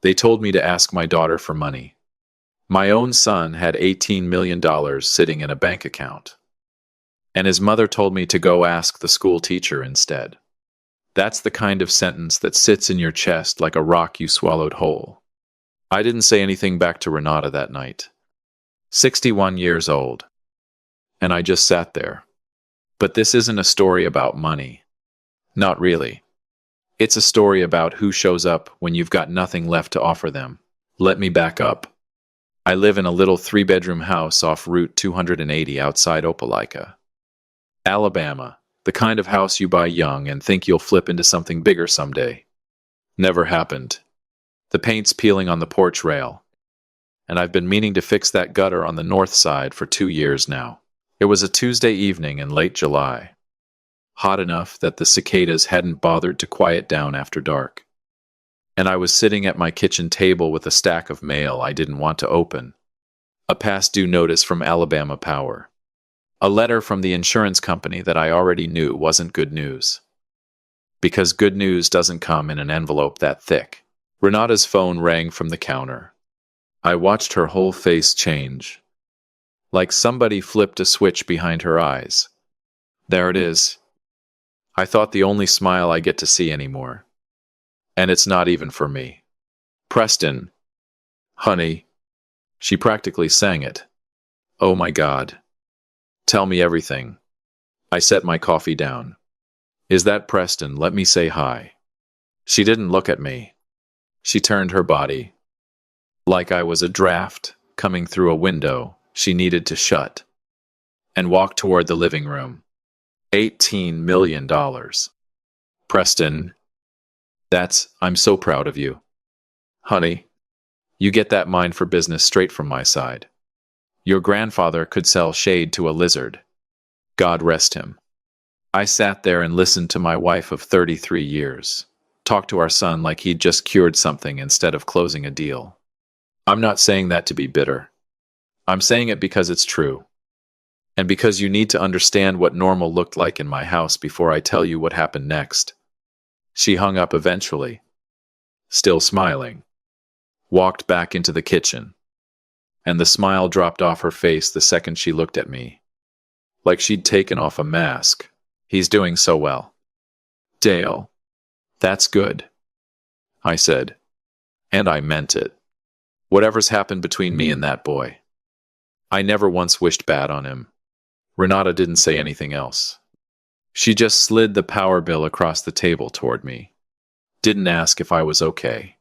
They told me to ask my daughter for money. My own son had $18 million sitting in a bank account. And his mother told me to go ask the school teacher instead. That's the kind of sentence that sits in your chest like a rock you swallowed whole. I didn't say anything back to Renata that night. 61 years old. And I just sat there. But this isn't a story about money. Not really. It's a story about who shows up when you've got nothing left to offer them. Let me back up. I live in a little 3-bedroom house off Route 280 outside Opelika, Alabama, the kind of house you buy young and think you'll flip into something bigger someday. Never happened. The paint's peeling on the porch rail, and I've been meaning to fix that gutter on the north side for 2 years now. It was a Tuesday evening in late July, hot enough that the cicadas hadn't bothered to quiet down after dark. And I was sitting at my kitchen table with a stack of mail I didn't want to open. A past due notice from Alabama Power. A letter from the insurance company that I already knew wasn't good news. Because good news doesn't come in an envelope that thick. Renata's phone rang from the counter. I watched her whole face change. Like somebody flipped a switch behind her eyes. There it is. I thought the only smile I get to see anymore. And it's not even for me. Preston. Honey. She practically sang it. Oh my God. Tell me everything. I set my coffee down. Is that Preston? Let me say hi. She didn't look at me. She turned her body. Like I was a draft coming through a window she needed to shut. And walked toward the living room. $18 million. Preston. I'm so proud of you. Honey, you get that mind for business straight from my side. Your grandfather could sell shade to a lizard. God rest him. I sat there and listened to my wife of 33 years talk to our son like he'd just cured something instead of closing a deal. I'm not saying that to be bitter. I'm saying it because it's true. And because you need to understand what normal looked like in my house before I tell you what happened next. She hung up eventually, still smiling, walked back into the kitchen, and the smile dropped off her face the second she looked at me, like she'd taken off a mask. He's doing so well. Dale, that's good, I said, and I meant it. Whatever's happened between me and that boy, I never once wished bad on him. Renata didn't say anything else. She just slid the power bill across the table toward me. Didn't ask if I was okay.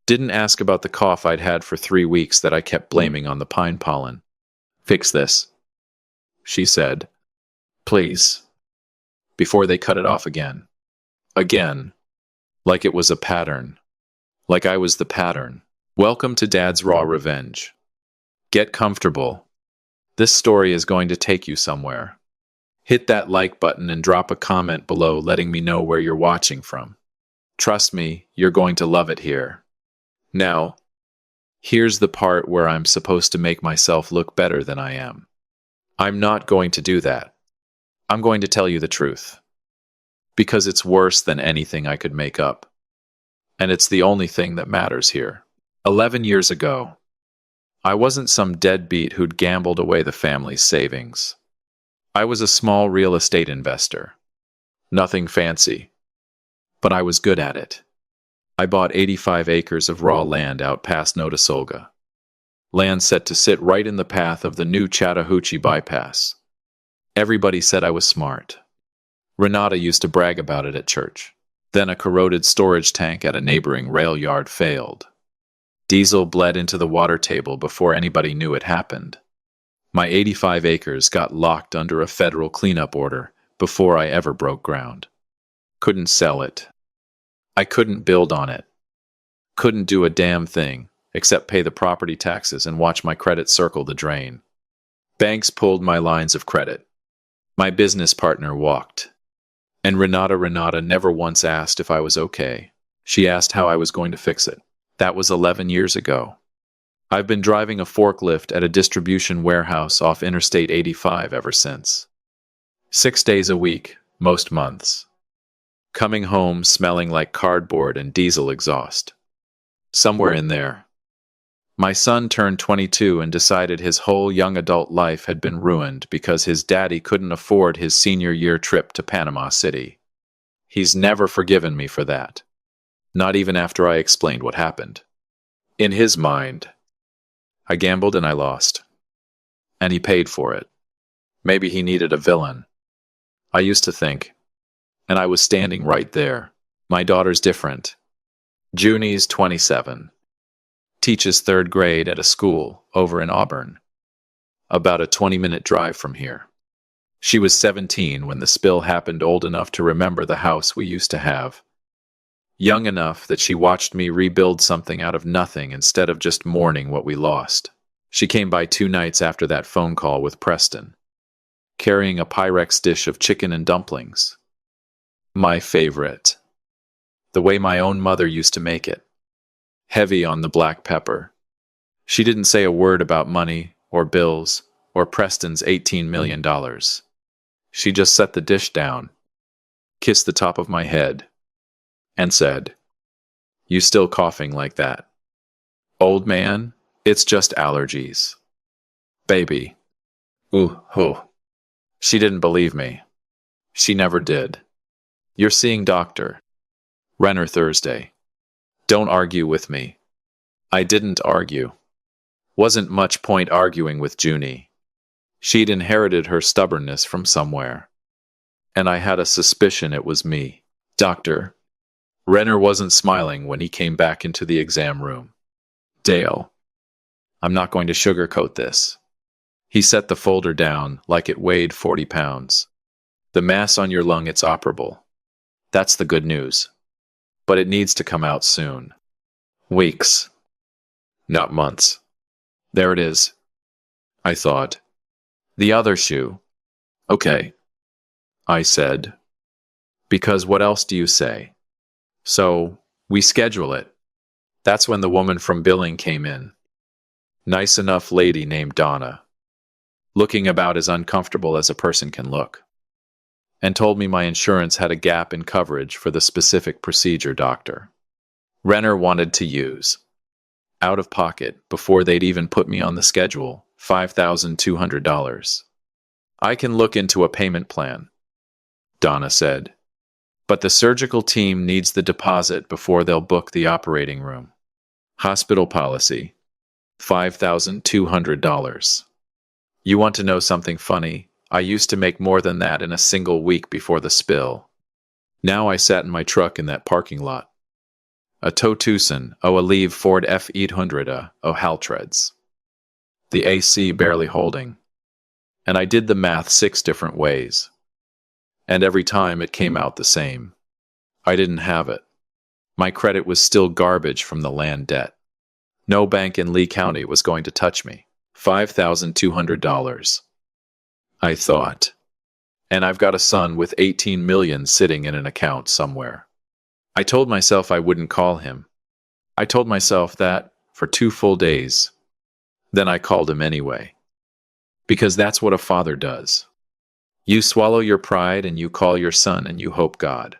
Didn't ask about the cough I'd had for 3 weeks that I kept blaming on the pine pollen. Fix this, she said. Please. Before they cut it off again. Again. Like it was a pattern. Like I was the pattern. Welcome to Dad's Raw Revenge. Get comfortable. This story is going to take you somewhere. Hit that like button and drop a comment below letting me know where you're watching from. Trust me, you're going to love it here. Now, here's the part where I'm supposed to make myself look better than I am. I'm not going to do that. I'm going to tell you the truth. Because it's worse than anything I could make up. And it's the only thing that matters here. 11 years ago, I wasn't some deadbeat who'd gambled away the family's savings. I was a small real estate investor. Nothing fancy. But I was good at it. I bought 85 acres of raw land out past Notasulga. Land set to sit right in the path of the new Chattahoochee bypass. Everybody said I was smart. Renata used to brag about it at church. Then a corroded storage tank at a neighboring rail yard failed. Diesel bled into the water table before anybody knew it happened. My 85 acres got locked under a federal cleanup order before I ever broke ground. Couldn't sell it. I couldn't build on it. Couldn't do a damn thing except pay the property taxes and watch my credit circle the drain. Banks pulled my lines of credit. My business partner walked. And Renata never once asked if I was okay. She asked how I was going to fix it. That was 11 years ago. I've been driving a forklift at a distribution warehouse off Interstate 85 ever since. 6 days a week, most months. Coming home smelling like cardboard and diesel exhaust. Somewhere in there. My son turned 22 and decided his whole young adult life had been ruined because his daddy couldn't afford his senior year trip to Panama City. He's never forgiven me for that. Not even after I explained what happened. In his mind, I gambled and I lost. And he paid for it. Maybe he needed a villain. I used to think. And I was standing right there. My daughter's different. Junie's 27. Teaches third grade at a school over in Auburn. About a 20-minute drive from here. She was 17 when the spill happened, old enough to remember the house we used to have. Young enough that she watched me rebuild something out of nothing instead of just mourning what we lost. She came by 2 nights after that phone call with Preston, carrying a Pyrex dish of chicken and dumplings. My favorite. The way my own mother used to make it. Heavy on the black pepper. She didn't say a word about money or bills or Preston's $18 million. She just set the dish down, kissed the top of my head, and said, "You still coughing like that? Old man, it's just allergies. Baby." Ooh, oh. She didn't believe me. She never did. "You're seeing Dr. Renner Thursday. Don't argue with me." I didn't argue. Wasn't much point arguing with Junie. She'd inherited her stubbornness from somewhere. And I had a suspicion it was me. Dr. Renner wasn't smiling when he came back into the exam room. "Dale, I'm not going to sugarcoat this." He set the folder down like it weighed 40 pounds. "The mass on your lung, it's operable. That's the good news. But it needs to come out soon. Weeks. Not months." There it is. I thought. The other shoe. "Okay," I said. "Because what else do you say?" So, we schedule it. That's when the woman from billing came in. Nice enough lady named Donna. Looking about as uncomfortable as a person can look. And told me my insurance had a gap in coverage for the specific procedure Dr. Renner wanted to use. Out of pocket, before they'd even put me on the schedule, $5,200. "I can look into a payment plan," Donna said. "But the surgical team needs the deposit before they'll book the operating room. Hospital policy, $5,200. You want to know something funny? I used to make more than that in a single week before the spill. Now I sat in my truck in that parking lot. A tow Tucson, a leave Ford F800, Haltreds. The AC barely holding. And I did the math 6 different ways. And every time it came out the same. I didn't have it. My credit was still garbage from the land debt. No bank in Lee County was going to touch me. $5,200. I thought. And I've got a son with 18 million sitting in an account somewhere. I told myself I wouldn't call him. I told myself that for 2 full days. Then I called him anyway. Because that's what a father does. You swallow your pride and you call your son and you hope God.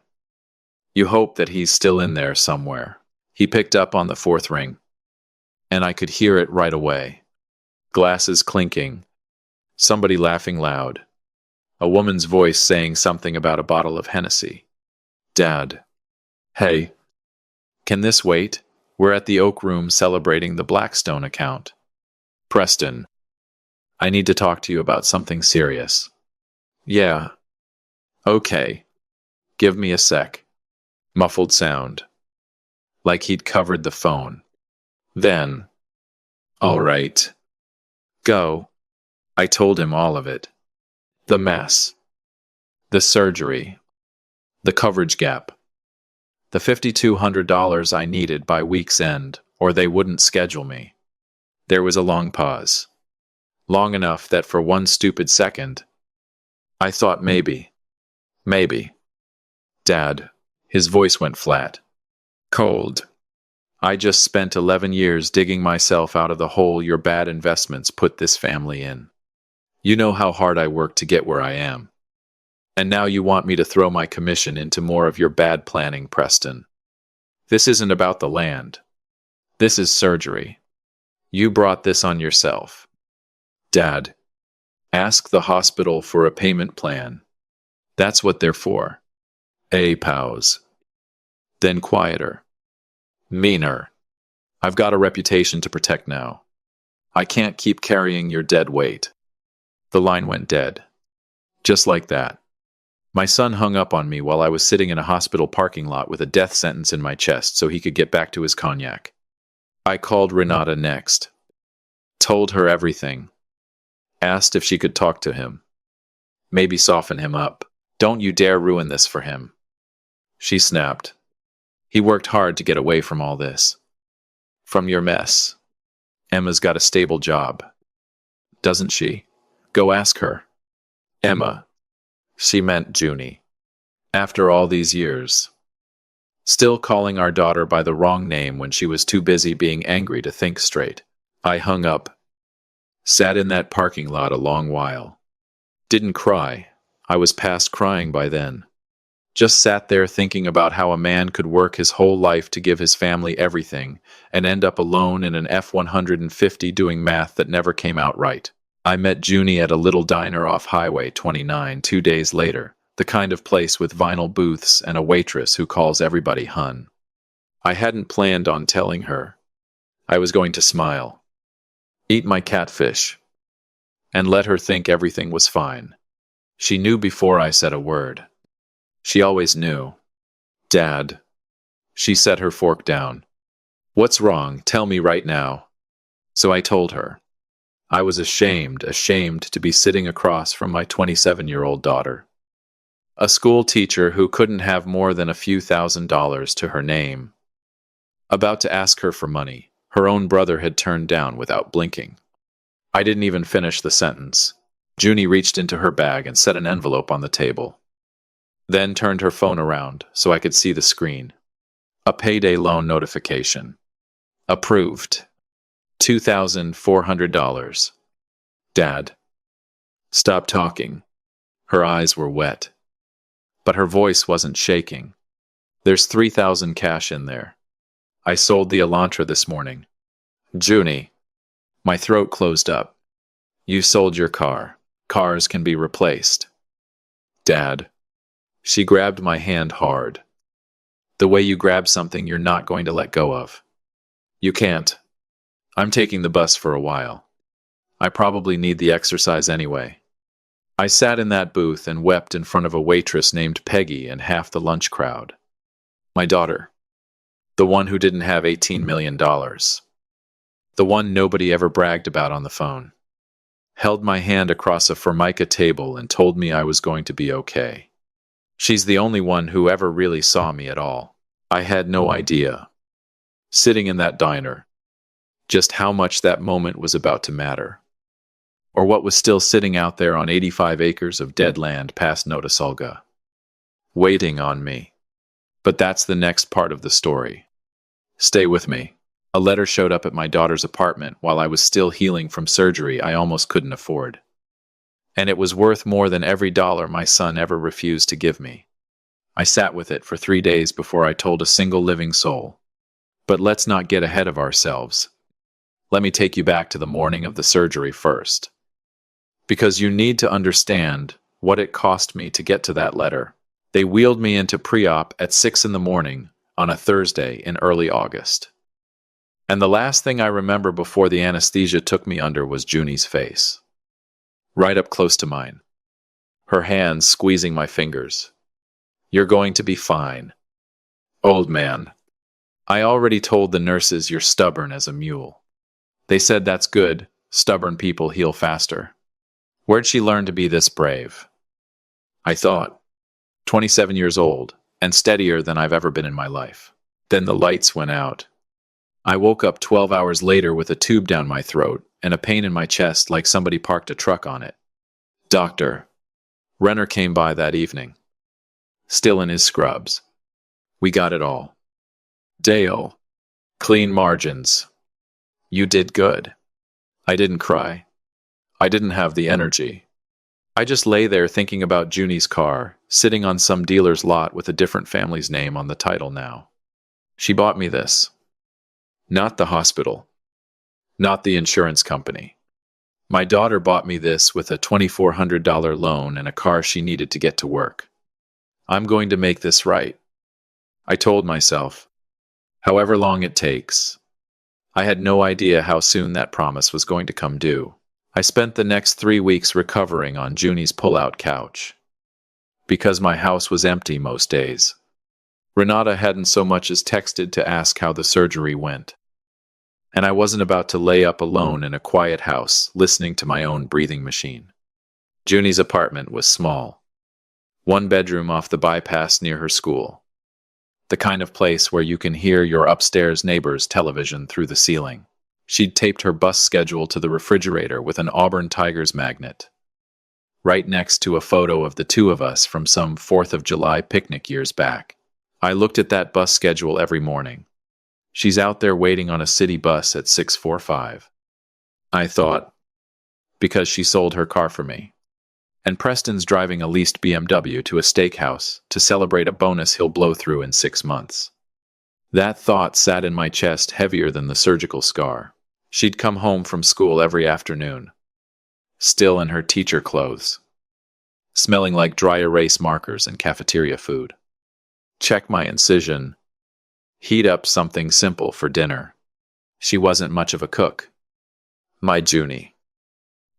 You hope that he's still in there somewhere. He picked up on the 4th ring. And I could hear it right away. Glasses clinking. Somebody laughing loud. A woman's voice saying something about a bottle of Hennessy. "Dad. Hey. Can this wait? We're at the Oak Room celebrating the Blackstone account." "Preston. I need to talk to you about something serious." "Yeah. Okay. Give me a sec." Muffled sound. Like he'd covered the phone. Then. "All right. Go." I told him all of it. The mess. The surgery. The coverage gap. The $5,200 I needed by week's end, or they wouldn't schedule me. There was a long pause. Long enough that for one stupid second, I thought maybe. "Dad." His voice went flat. Cold. "I just spent 11 years digging myself out of the hole your bad investments put this family in. You know how hard I worked to get where I am. And now you want me to throw my commission into more of your bad planning, Preston. This isn't about the land. This is surgery. You brought this on yourself. Dad, ask the hospital for a payment plan. That's what they're for. A pause. Then quieter. Meaner. I've got a reputation to protect now. I can't keep carrying your dead weight. The line went dead. Just like that. My son hung up on me while I was sitting in a hospital parking lot with a death sentence in my chest so he could get back to his cognac. I called Renata next. Told her everything. Asked if she could talk to him. Maybe soften him up. Don't you dare ruin this for him. She snapped. He worked hard to get away from all this. From your mess. Emma's got a stable job. Doesn't she? Go ask her. Emma. She meant Junie. After all these years. Still calling our daughter by the wrong name when she was too busy being angry to think straight. I hung up. Sat in that parking lot a long while. Didn't cry. I was past crying by then. Just sat there thinking about how a man could work his whole life to give his family everything and end up alone in an F-150 doing math that never came out right. I met Junie at a little diner off Highway 29 2 days later, the kind of place with vinyl booths and a waitress who calls everybody hun. I hadn't planned on telling her. I was going to smile, eat my catfish, and let her think everything was fine. She knew before I said a word. She always knew. Dad. She set her fork down. What's wrong? Tell me right now. So I told her. I was ashamed to be sitting across from my 27-year-old daughter. A school teacher who couldn't have more than a few $1,000s to her name. About to ask her for money, her own brother had turned down without blinking. I didn't even finish the sentence. Junie reached into her bag and set an envelope on the table. Then turned her phone around so I could see the screen. A payday loan notification. Approved. $2,400. Dad. Stop talking. Her eyes were wet. But her voice wasn't shaking. There's $3,000 cash in there. I sold the Elantra this morning. Junie. My throat closed up. You sold your car. Cars can be replaced. Dad. She grabbed my hand hard. The way you grab something you're not going to let go of. You can't. I'm taking the bus for a while. I probably need the exercise anyway. I sat in that booth and wept in front of a waitress named Peggy and half the lunch crowd. My daughter. The one who didn't have $18 million. The one nobody ever bragged about on the phone. Held my hand across a Formica table and told me I was going to be okay. She's the only one who ever really saw me at all. I had no idea. Sitting in that diner. Just how much that moment was about to matter. Or what was still sitting out there on 85 acres of dead land past Notasulga. Waiting on me. But that's the next part of the story. Stay with me. A letter showed up at my daughter's apartment while I was still healing from surgery I almost couldn't afford. And it was worth more than every dollar my son ever refused to give me. I sat with it for 3 days before I told a single living soul. But let's not get ahead of ourselves. Let me take you back to the morning of the surgery first. Because you need to understand what it cost me to get to that letter. They wheeled me into pre-op at 6 a.m. on a Thursday in early August. And the last thing I remember before the anesthesia took me under was Junie's face. Right up close to mine. Her hands squeezing my fingers. You're going to be fine. Old man. I already told the nurses you're stubborn as a mule. They said that's good, stubborn people heal faster. Where'd she learn to be this brave? I thought. 27 years old, and steadier than I've ever been in my life. Then the lights went out. I woke up 12 hours later with a tube down my throat and a pain in my chest like somebody parked a truck on it. Doctor. Renner came by that evening. Still in his scrubs. We got it all. Dale. Clean margins. You did good. I didn't cry. I didn't have the energy. I just lay there thinking about Junie's car, sitting on some dealer's lot with a different family's name on the title now. She bought me this. Not the hospital. Not the insurance company. My daughter bought me this with a $2,400 loan and a car she needed to get to work. I'm going to make this right, I told myself. However long it takes. I had no idea how soon that promise was going to come due. I spent the next 3 weeks recovering on Junie's pull-out couch. Because my house was empty most days. Renata hadn't so much as texted to ask how the surgery went. And I wasn't about to lay up alone in a quiet house, listening to my own breathing machine. Junie's apartment was small. 1 bedroom off the bypass near her school. The kind of place where you can hear your upstairs neighbor's television through the ceiling. She'd taped her bus schedule to the refrigerator with an Auburn Tigers magnet. Right next to a photo of the two of us from some 4th of July picnic years back. I looked at that bus schedule every morning. She's out there waiting on a city bus at 6:45. I thought, because she sold her car for me. And Preston's driving a leased BMW to a steakhouse to celebrate a bonus he'll blow through in 6 months. That thought sat in my chest heavier than the surgical scar. She'd come home from school every afternoon, still in her teacher clothes, smelling like dry erase markers and cafeteria food. Check my incision. Heat up something simple for dinner. She wasn't much of a cook. My Junie.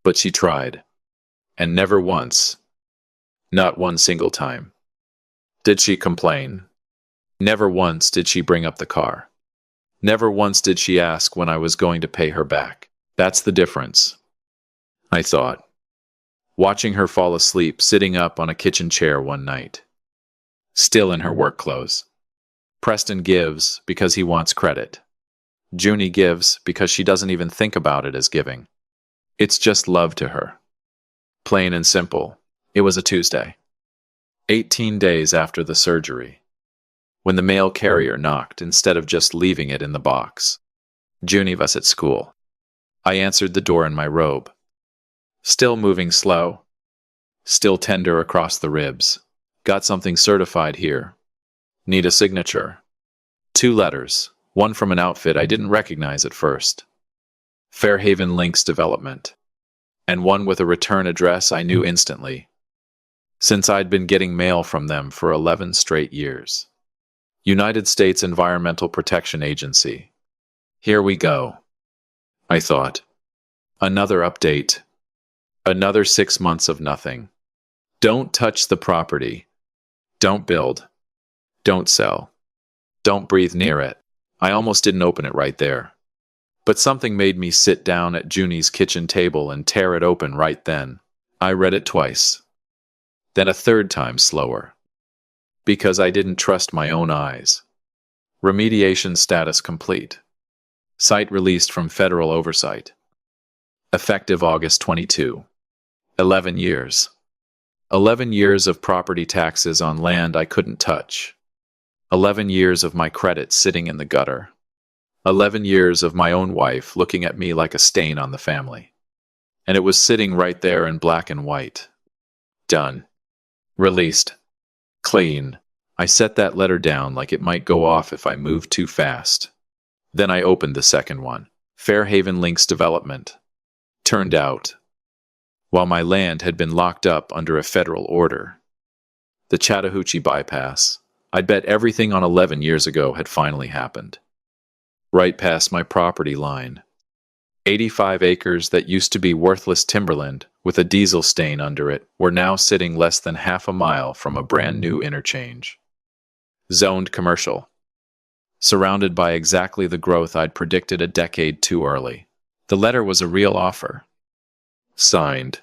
But she tried. And never once, not one single time, did she complain. Never once did she bring up the car. Never once did she ask when I was going to pay her back. That's the difference, I thought, watching her fall asleep sitting up on a kitchen chair one night, still in her work clothes. Preston gives because he wants credit. Junie gives because she doesn't even think about it as giving. It's just love to her. Plain and simple. It was a Tuesday. 18 days after the surgery. When the mail carrier knocked instead of just leaving it in the box. Junie was at school. I answered the door in my robe. Still moving slow. Still tender across the ribs. Got something certified here. Need a signature. 2 letters. One from an outfit I didn't recognize at first. Fairhaven Links Development. And one with a return address I knew instantly, since I'd been getting mail from them for 11 straight years. United States Environmental Protection Agency. Here we go, I thought. Another update. Another 6 months of nothing. Don't touch the property. Don't build. Don't sell. Don't breathe near it. I almost didn't open it right there. But something made me sit down at Junie's kitchen table and tear it open right then. I read it twice. Then a 3rd time slower. Because I didn't trust my own eyes. Remediation status complete. Site released from federal oversight. Effective August 22. 11 years. 11 years of property taxes on land I couldn't touch. 11 years of my credit sitting in the gutter. 11 years of my own wife looking at me like a stain on the family. And it was sitting right there in black and white. Done. Released. Clean. I set that letter down like it might go off if I moved too fast. Then I opened the second one. Fairhaven Links Development. Turned out, while my land had been locked up under a federal order, the Chattahoochee bypass, I'd bet everything on 11 years ago had finally happened. Right past my property line. 85 acres that used to be worthless timberland with a diesel stain under it were now sitting less than half a mile from a brand new interchange. Zoned commercial. Surrounded by exactly the growth I'd predicted a decade too early. The letter was a real offer. Signed.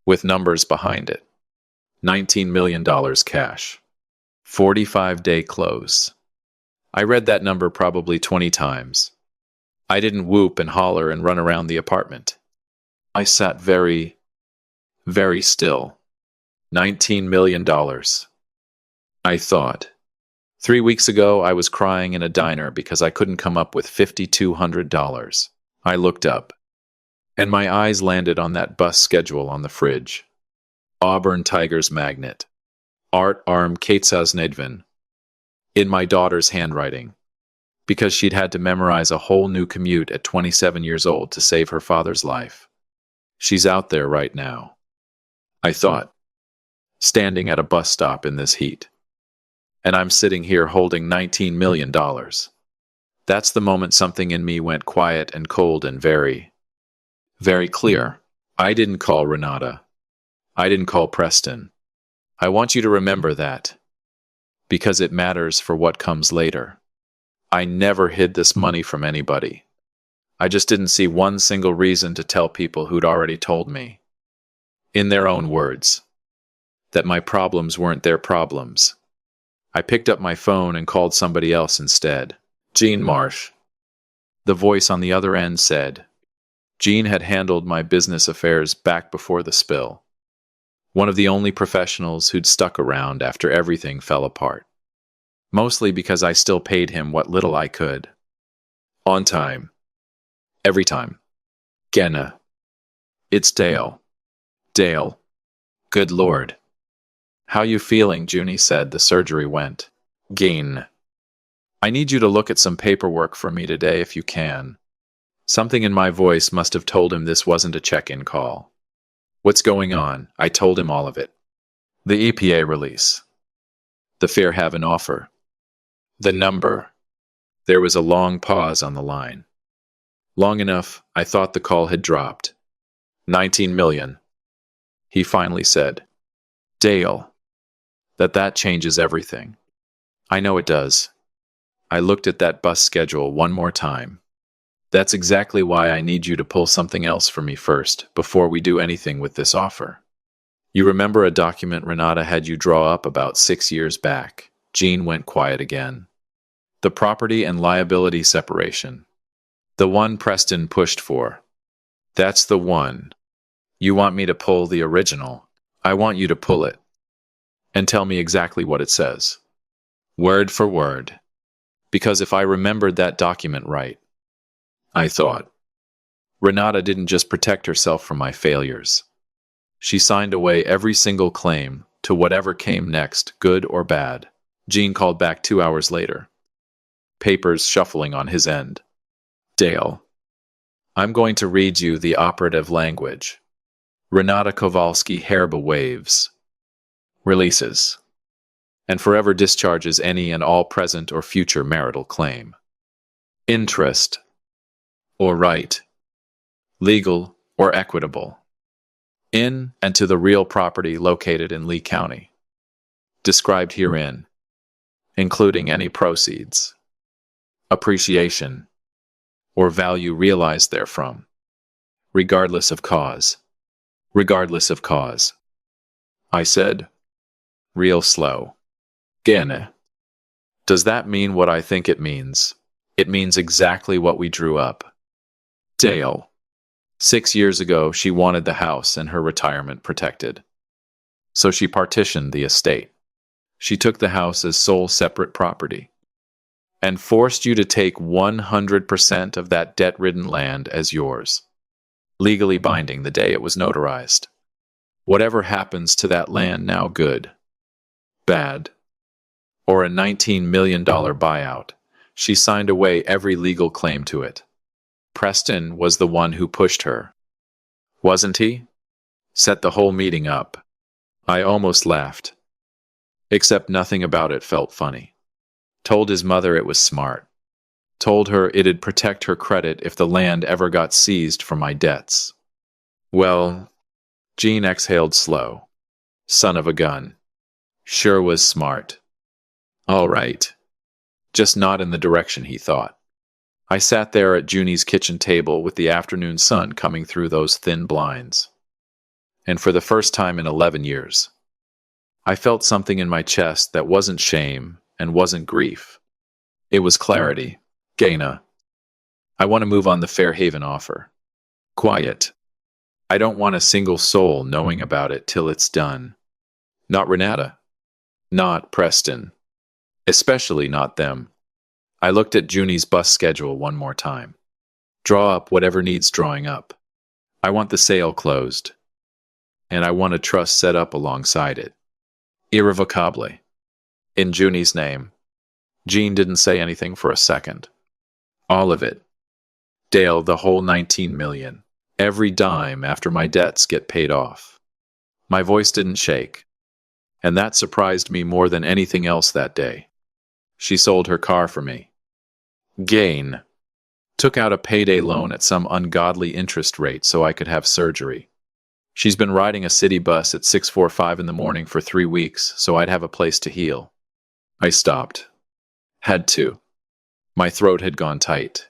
With numbers behind it. $19 million cash. 45-day close. I read that number probably 20 times. I didn't whoop and holler and run around the apartment. I sat very, very still. $19 million. I thought. 3 weeks ago, I was crying in a diner because I couldn't come up with $5,200. I looked up, and my eyes landed on that bus schedule on the fridge. Auburn Tigers magnet. Art Arm Katsas Nedvin. In my daughter's handwriting. because she'd had to memorize a whole new commute at 27 years old to save her father's life. She's out there right now, I thought, standing at a bus stop in this heat. And I'm sitting here holding $19 million. That's the moment something in me went quiet and cold and very, very clear. I didn't call Renata. I didn't call Preston. I want you to remember that, because it matters for what comes later. I never hid this money from anybody. I just didn't see one single reason to tell people who'd already told me, in their own words, that my problems weren't their problems. I picked up my phone and called somebody else instead. Jean Marsh. The voice on the other end said. Jean had handled my business affairs back before the spill. One of the only professionals who'd stuck around after everything fell apart. Mostly because I still paid him what little I could. On time. Every time. Genna. It's Dale. Dale. Good Lord. How you feeling? Junie said. The surgery went. Gain. I need you to look at some paperwork for me today if you can. Something in my voice must have told him this wasn't a check-in call. What's going on? I told him all of it. The EPA release. The fair haven offer. The number. There was a long pause on the line. Long enough, I thought the call had dropped. 19 million. He finally said. Dale. That changes everything. I know it does. I looked at that bus schedule one more time. That's exactly why I need you to pull something else for me first, before we do anything with this offer. You remember a document Renata had you draw up about 6 years back? Jean went quiet again. The property and liability separation. The one Preston pushed for. That's the one. You want me to pull the original. I want you to pull it. And tell me exactly what it says. Word for word. Because if I remembered that document right, I thought, Renata didn't just protect herself from my failures. She signed away every single claim to whatever came next, good or bad. Jean called back 2 hours later. Papers shuffling on his end. Dale, I'm going to read you the operative language. Renata Kowalski hereby waives, releases, and forever discharges any and all present or future marital claim, interest, or right, legal or equitable, in and to the real property located in Lee County, described herein, including any proceeds, appreciation, or value realized therefrom, regardless of cause. Regardless of cause. I said, real slow. Gene. Does that mean what I think it means? It means exactly what we drew up. Dale. 6 years ago, she wanted the house and her retirement protected. So she partitioned the estate. She took the house as sole separate property and forced you to take 100% of that debt-ridden land as yours, legally binding the day it was notarized. Whatever happens to that land now, good, bad, or a $19 million buyout, she signed away every legal claim to it. Preston was the one who pushed her. Wasn't he? Set the whole meeting up. I almost laughed. Except nothing about it felt funny. Told his mother it was smart. Told her it'd protect her credit if the land ever got seized for my debts. Well, Jean exhaled slow. Son of a gun. Sure was smart. All right. Just not in the direction he thought. I sat there at Junie's kitchen table with the afternoon sun coming through those thin blinds. And for the first time in 11 years, I felt something in my chest that wasn't shame and wasn't grief. It was clarity. Gaina. I want to move on the Fairhaven offer. Quiet. I don't want a single soul knowing about it till it's done. Not Renata. Not Preston. Especially not them. I looked at Junie's bus schedule one more time. Draw up whatever needs drawing up. I want the sale closed. And I want a trust set up alongside it. Irrevocably. In Junie's name. Jean didn't say anything for a second. All of it. Dale, the whole 19 million. Every dime after my debts get paid off. My voice didn't shake, and that surprised me more than anything else that day. She sold her car for me. Gain. Took out a payday loan at some ungodly interest rate so I could have surgery. She's been riding a city bus at 6:45 in the morning for 3 weeks so I'd have a place to heal. I stopped. Had to. My throat had gone tight.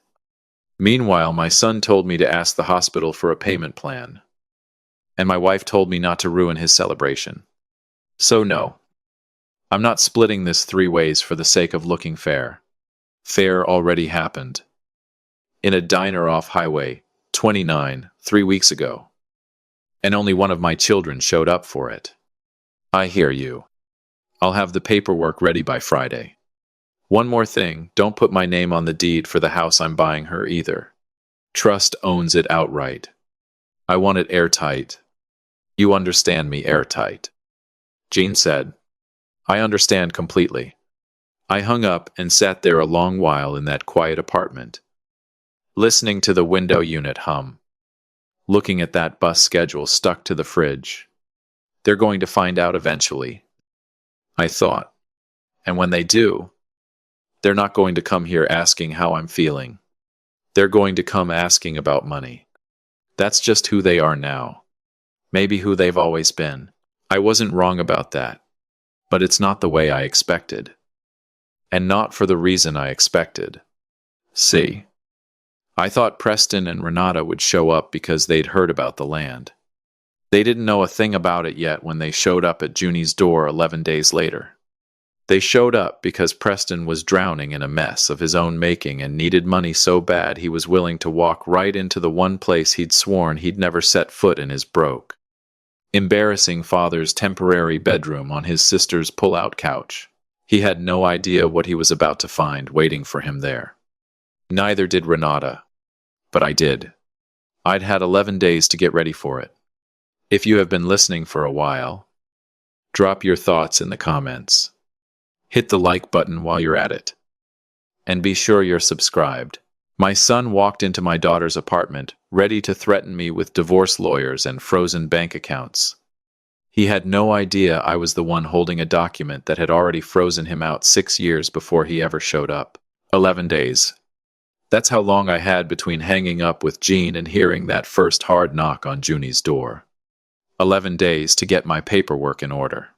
Meanwhile, my son told me to ask the hospital for a payment plan. And my wife told me not to ruin his celebration. So no. I'm not splitting this 3 ways for the sake of looking fair. Fair already happened. In a diner off Highway 29, 3 weeks ago. And only one of my children showed up for it. I hear you. I'll have the paperwork ready by Friday. One more thing, don't put my name on the deed for the house I'm buying her either. Trust owns it outright. I want it airtight. You understand me, airtight. Jean said. I understand completely. I hung up and sat there a long while in that quiet apartment, listening to the window unit hum, looking at that bus schedule stuck to the fridge. They're going to find out eventually, I thought. And when they do, they're not going to come here asking how I'm feeling. They're going to come asking about money. That's just who they are now. Maybe who they've always been. I wasn't wrong about that. But it's not the way I expected. And not for the reason I expected. See? I thought Preston and Renata would show up because they'd heard about the land. They didn't know a thing about it yet when they showed up at Junie's door 11 days later. They showed up because Preston was drowning in a mess of his own making and needed money so bad he was willing to walk right into the one place he'd sworn he'd never set foot in his broke, embarrassing father's temporary bedroom on his sister's pull-out couch. He had no idea what he was about to find waiting for him there. Neither did Renata. But I did. I'd had 11 days to get ready for it. If you have been listening for a while, drop your thoughts in the comments. Hit the like button while you're at it. And be sure you're subscribed. My son walked into my daughter's apartment, ready to threaten me with divorce lawyers and frozen bank accounts. He had no idea I was the one holding a document that had already frozen him out 6 years before he ever showed up. 11 days. That's how long I had between hanging up with Jean and hearing that first hard knock on Junie's door. 11 days to get my paperwork in order.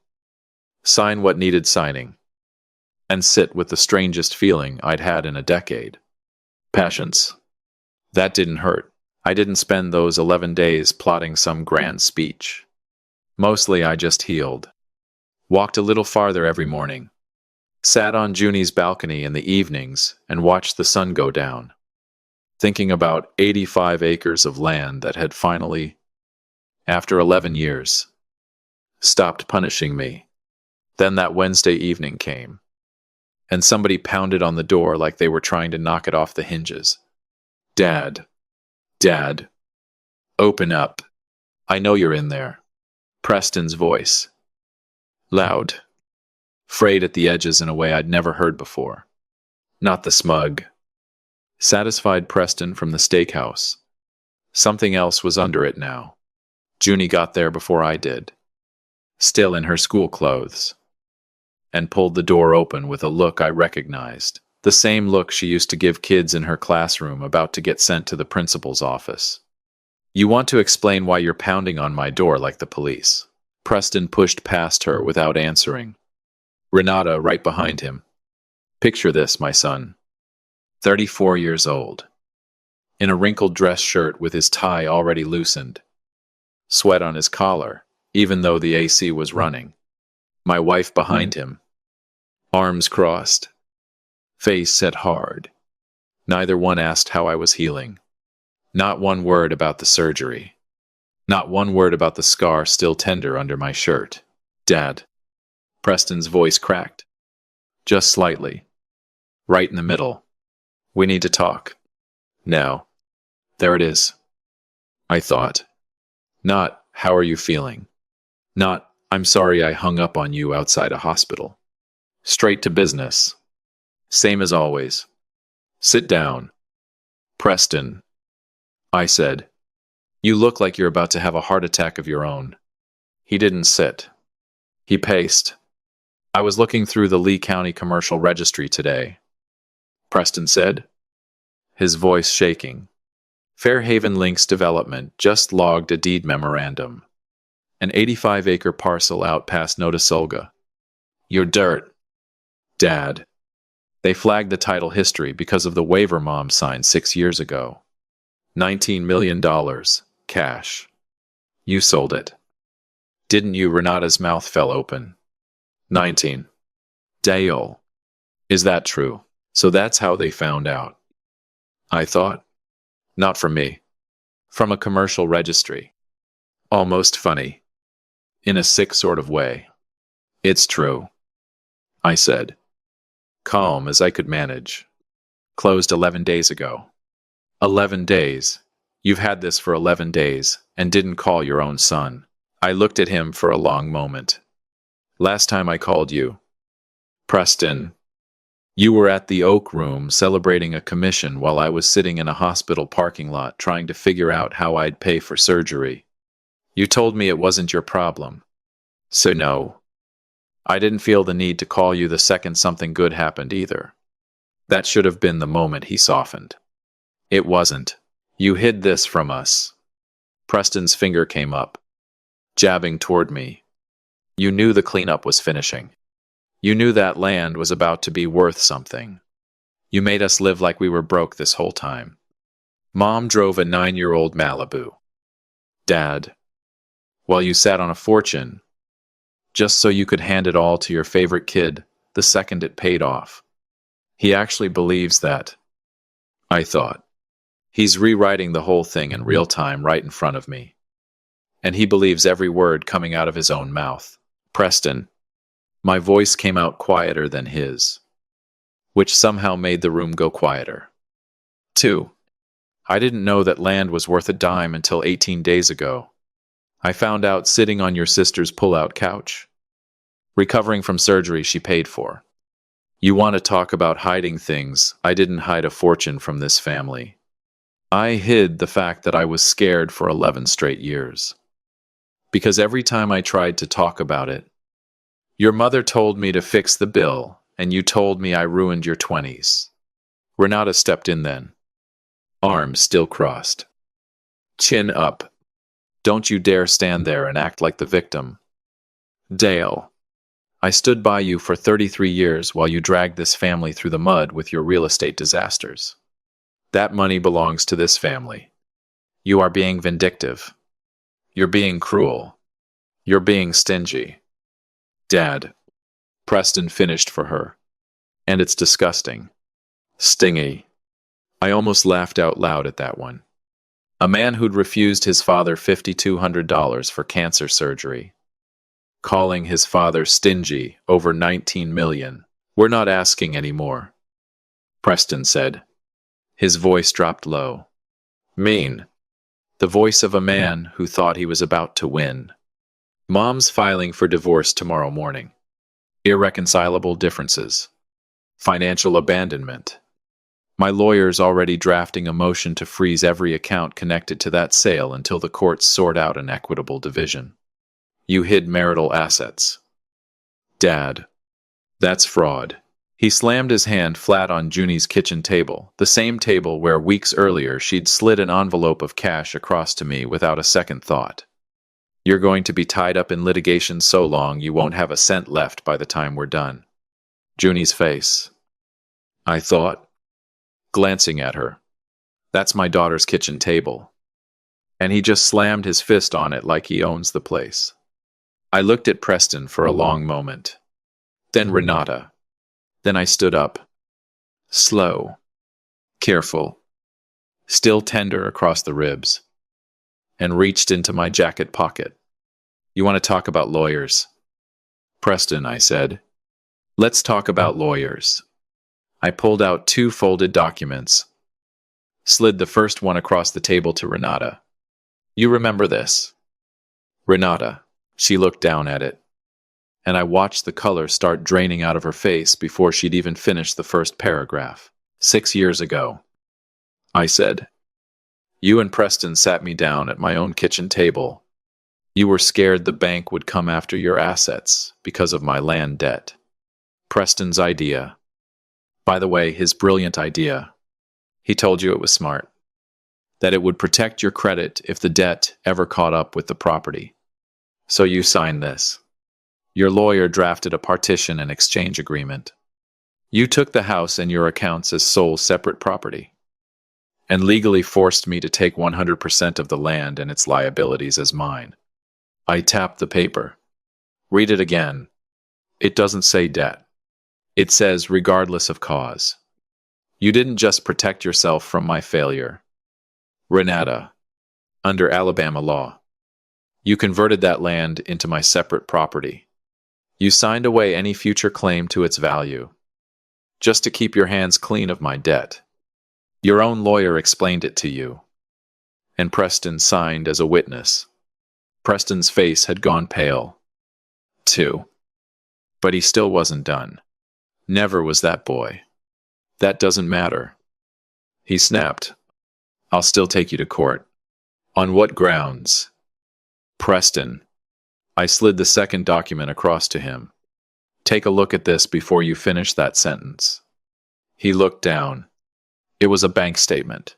Sign what needed signing. And sit with the strangest feeling I'd had in a decade. Patience. That didn't hurt. I didn't spend those 11 days plotting some grand speech. Mostly I just healed. Walked a little farther every morning. Sat on Junie's balcony in the evenings and watched the sun go down. Thinking about 85 acres of land that had finally, after 11 years, stopped punishing me. Then that Wednesday evening came. And somebody pounded on the door like they were trying to knock it off the hinges. Dad. Dad. Open up. I know you're in there. Preston's voice. Loud. Frayed at the edges in a way I'd never heard before. Not the smug, satisfied Preston from the steakhouse. Something else was under it now. Junie got there before I did. Still in her school clothes. And pulled the door open with a look I recognized. The same look she used to give kids in her classroom about to get sent to the principal's office. You want to explain why you're pounding on my door like the police? Preston pushed past her without answering. Renata right behind him. Picture this, my son. 34 years old. In a wrinkled dress shirt with his tie already loosened. Sweat on his collar, even though the AC was running. My wife behind him. Arms crossed. Face set hard. Neither one asked how I was healing. Not one word about the surgery. Not one word about the scar still tender under my shirt. Dad. Preston's voice cracked. Just slightly. Right in the middle. We need to talk. Now. There it is. I thought. Not, how are you feeling? Not, I'm sorry I hung up on you outside a hospital. Straight to business. Same as always. Sit down. Preston, I said. You look like you're about to have a heart attack of your own. He didn't sit. He paced. I was looking through the Lee County Commercial Registry today, Preston said, his voice shaking. Fairhaven Links Development just logged a deed memorandum. An 85-acre parcel out past Notasulga. You're dirt, Dad. They flagged the title history because of the waiver Mom signed 6 years ago. $19 million, cash. You sold it. Didn't you? Renata's mouth fell open. 19. Dale. Is that true? So that's how they found out. I thought. Not from me. From a commercial registry. Almost funny. In a sick sort of way. It's true, I said, calm as I could manage. Closed 11 days ago. 11 days. You've had this for 11 days, and didn't call your own son. I looked at him for a long moment. Last time I called you. Preston. You were at the Oak Room celebrating a commission while I was sitting in a hospital parking lot trying to figure out how I'd pay for surgery. You told me it wasn't your problem. So no. I didn't feel the need to call you the second something good happened either. That should have been the moment he softened. It wasn't. You hid this from us. Preston's finger came up, jabbing toward me. You knew the cleanup was finishing. You knew that land was about to be worth something. You made us live like we were broke this whole time. Mom drove a 9-year-old Malibu. Dad, while you sat on a fortune, just so you could hand it all to your favorite kid the second it paid off. He actually believes that, I thought. He's rewriting the whole thing in real time right in front of me. And he believes every word coming out of his own mouth. Preston. My voice came out quieter than his, which somehow made the room go quieter. 2. I didn't know that land was worth a dime until 18 days ago. I found out sitting on your sister's pull-out couch, recovering from surgery she paid for. You want to talk about hiding things? I didn't hide a fortune from this family. I hid the fact that I was scared for 11 straight years. Because every time I tried to talk about it, your mother told me to fix the bill, and you told me I ruined your 20s. Renata stepped in then, arms still crossed. Chin up. Don't you dare stand there and act like the victim. Dale, I stood by you for 33 years while you dragged this family through the mud with your real estate disasters. That money belongs to this family. You are being vindictive. You're being cruel. You're being stingy. Dad, Preston finished for her. And it's disgusting. Stingy. I almost laughed out loud at that one. A man who'd refused his father $5,200 for cancer surgery. Calling his father stingy over $19 million. We're not asking anymore, Preston said. His voice dropped low. Mean. The voice of a man who thought he was about to win. Mom's filing for divorce tomorrow morning. Irreconcilable differences. Financial abandonment. My lawyer's already drafting a motion to freeze every account connected to that sale until the courts sort out an equitable division. You hid marital assets. Dad. That's fraud. He slammed his hand flat on Junie's kitchen table, the same table where weeks earlier she'd slid an envelope of cash across to me without a second thought. You're going to be tied up in litigation so long you won't have a cent left by the time we're done. Junie's face. I thought, glancing at her. That's my daughter's kitchen table. And he just slammed his fist on it like he owns the place. I looked at Preston for a long moment. Then Renata. Then I stood up. Slow. Careful. Still tender across the ribs. And reached into my jacket pocket. You want to talk about lawyers? Preston, I said. Let's talk about lawyers. I pulled out 2 folded documents. Slid the first one across the table to Renata. You remember this? Renata. She looked down at it. And I watched the color start draining out of her face before she'd even finished the first paragraph. 6 years ago. I said. You and Preston sat me down at my own kitchen table. You were scared the bank would come after your assets because of my land debt. Preston's idea. By the way, his brilliant idea. He told you it was smart. That it would protect your credit if the debt ever caught up with the property. So you signed this. Your lawyer drafted a partition and exchange agreement. You took the house and your accounts as sole separate property, and legally forced me to take 100% of the land and its liabilities as mine. I tapped the paper. Read it again. It doesn't say debt. It says regardless of cause. You didn't just protect yourself from my failure. Renata, under Alabama law, you converted that land into my separate property. You signed away any future claim to its value, just to keep your hands clean of my debt. Your own lawyer explained it to you, and Preston signed as a witness. Preston's face had gone pale, too. But he still wasn't done. Never was that boy. That doesn't matter. He snapped. I'll still take you to court. On what grounds? Preston. I slid the second document across to him. Take a look at this before you finish that sentence. He looked down. It was a bank statement.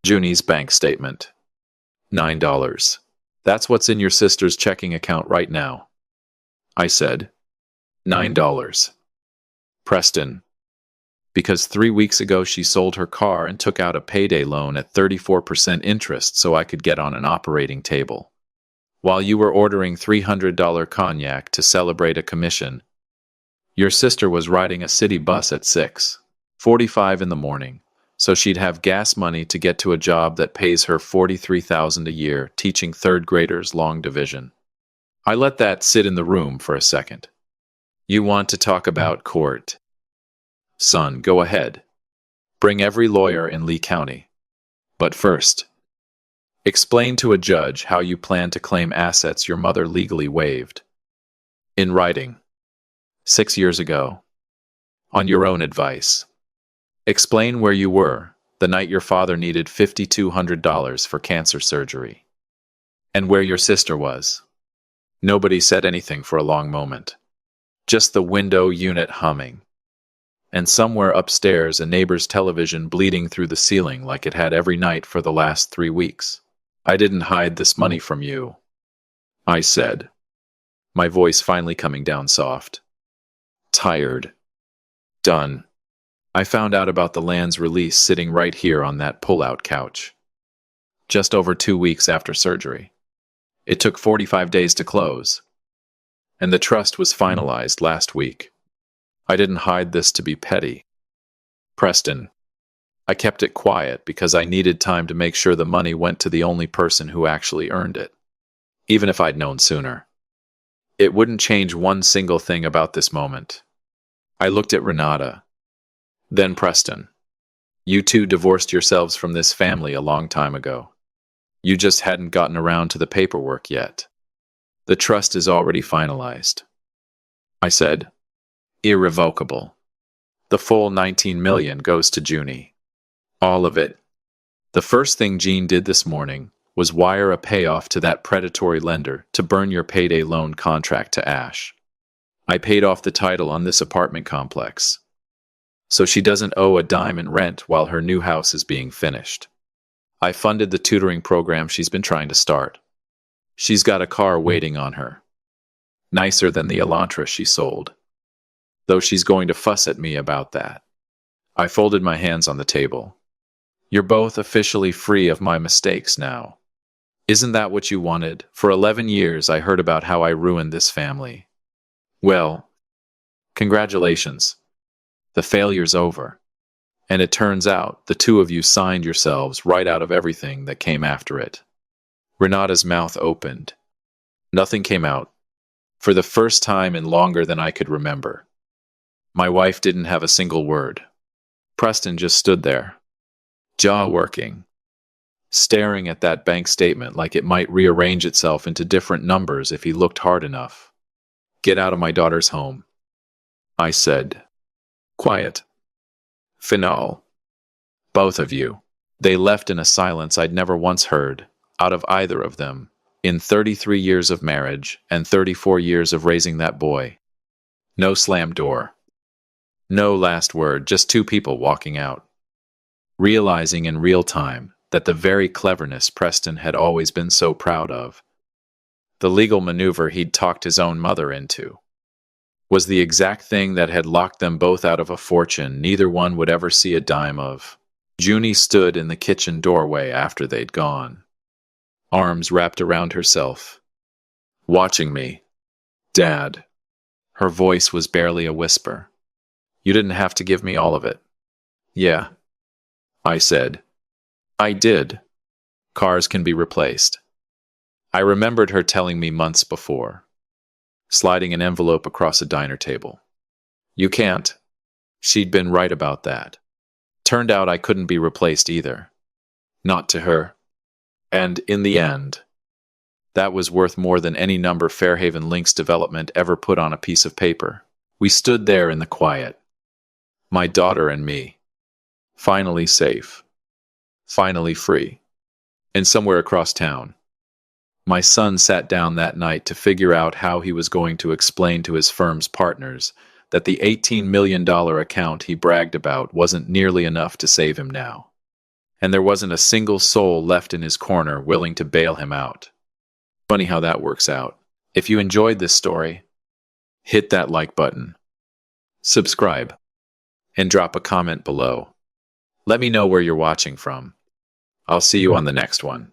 Junie's bank statement. $9. That's what's in your sister's checking account right now. I said. $9. Preston. Because 3 weeks ago she sold her car and took out a payday loan at 34% interest so I could get on an operating table. While you were ordering $300 cognac to celebrate a commission, your sister was riding a city bus at 6:45 in the morning, so she'd have gas money to get to a job that pays her $43,000 a year teaching third graders long division. I let that sit in the room for a second. You want to talk about court? Son, go ahead. Bring every lawyer in Lee County. But first, explain to a judge how you plan to claim assets your mother legally waived. In writing. 6 years ago. On your own advice. Explain where you were the night your father needed $5,200 for cancer surgery. And where your sister was. Nobody said anything for a long moment. Just the window unit humming. And somewhere upstairs a neighbor's television bleeding through the ceiling like it had every night for the last 3 weeks. I didn't hide this money from you. I said, my voice finally coming down soft. Tired. Done. I found out about the land's release sitting right here on that pull-out couch. Just over 2 weeks after surgery. It took 45 days to close. And the trust was finalized last week. I didn't hide this to be petty. Preston. I kept it quiet because I needed time to make sure the money went to the only person who actually earned it. Even if I'd known sooner. It wouldn't change one single thing about this moment. I looked at Renata. Then Preston. You two divorced yourselves from this family a long time ago. You just hadn't gotten around to the paperwork yet. The trust is already finalized. I said. Irrevocable. The full $19 million goes to Junie. All of it. The first thing Jean did this morning was wire a payoff to that predatory lender to burn your payday loan contract to ash. I paid off the title on this apartment complex, so she doesn't owe a dime in rent while her new house is being finished. I funded the tutoring program she's been trying to start. She's got a car waiting on her. Nicer than the Elantra she sold. Though she's going to fuss at me about that. I folded my hands on the table. You're both officially free of my mistakes now. Isn't that what you wanted? For 11 years I heard about how I ruined this family. Well, congratulations. The failure's over. And it turns out the two of you signed yourselves right out of everything that came after it. Renata's mouth opened. Nothing came out. For the first time in longer than I could remember. My wife didn't have a single word. Preston just stood there, jaw working, staring at that bank statement like it might rearrange itself into different numbers if he looked hard enough. Get out of my daughter's home. I said. Quiet. Finale. Both of you. They left in a silence I'd never once heard, out of either of them, in 33 years of marriage and 34 years of raising that boy. No slammed door. No last word, just two people walking out, realizing in real time that the very cleverness Preston had always been so proud of, the legal maneuver he'd talked his own mother into, was the exact thing that had locked them both out of a fortune neither one would ever see a dime of. Junie stood in the kitchen doorway after they'd gone, arms wrapped around herself, watching me. Dad. Her voice was barely a whisper. You didn't have to give me all of it. Yeah, I said. I did. Cars can be replaced. I remembered her telling me months before, sliding an envelope across a diner table. You can't. She'd been right about that. Turned out I couldn't be replaced either. Not to her. And in the end, that was worth more than any number Fairhaven Links Development ever put on a piece of paper. We stood there in the quiet, my daughter and me, finally safe, finally free. And somewhere across town, my son sat down that night to figure out how he was going to explain to his firm's partners that the $18 million account he bragged about wasn't nearly enough to save him now. And there wasn't a single soul left in his corner willing to bail him out. Funny how that works out. If you enjoyed this story, hit that like button, subscribe, and drop a comment below. Let me know where you're watching from. I'll see you on the next one.